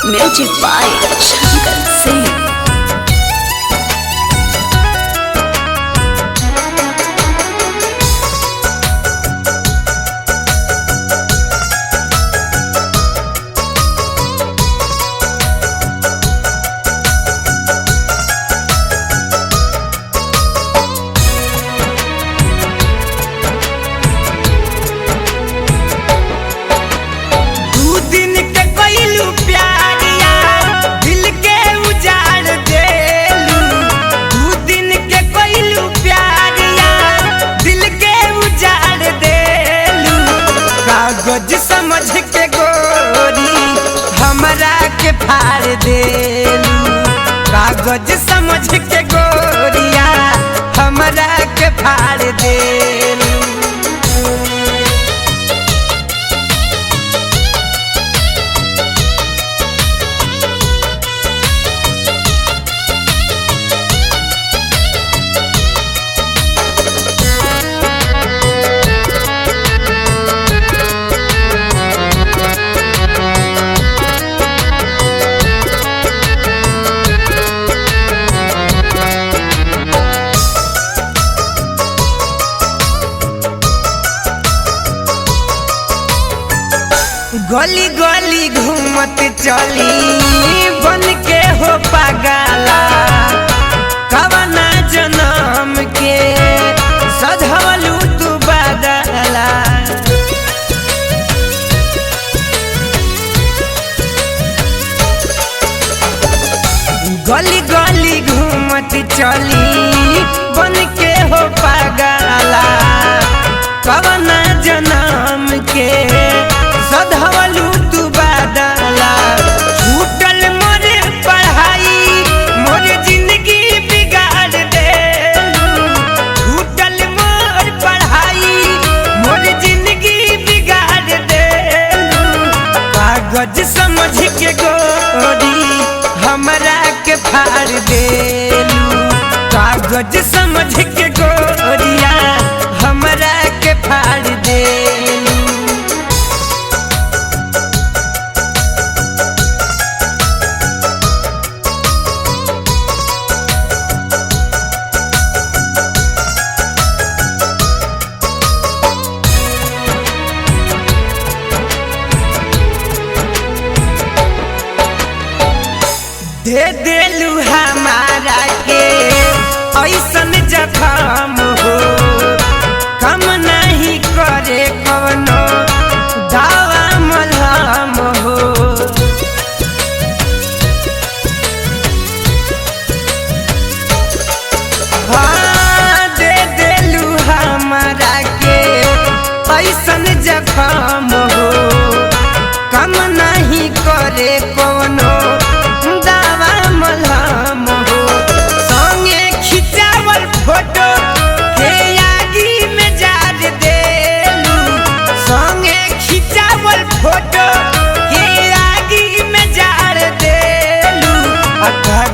Music by Shankar Singh. कागज समझ के गोरी हमरा के फाड़ देलू, कागज समझ के गोरिया हमरा के फाड़ देलू। गली गली घूमत चली बन के हो पागला, कवना जन्म के सधवलू तू बदला। गली गली घूमत चली बन के हो पागला, कवना जन्म के सधवलू तू बदला। छूटल मोर पढ़ाई मोर जिंदगी बिगाड़ देलू, छूटल मोर पढ़ाई मोर जिंदगी बिगाड़ देलू। कागज समझ के गोरी हमरा के फाड़ देलू, कागज समझ के गोरिया हमरा के फाड़ देलू। दे देलू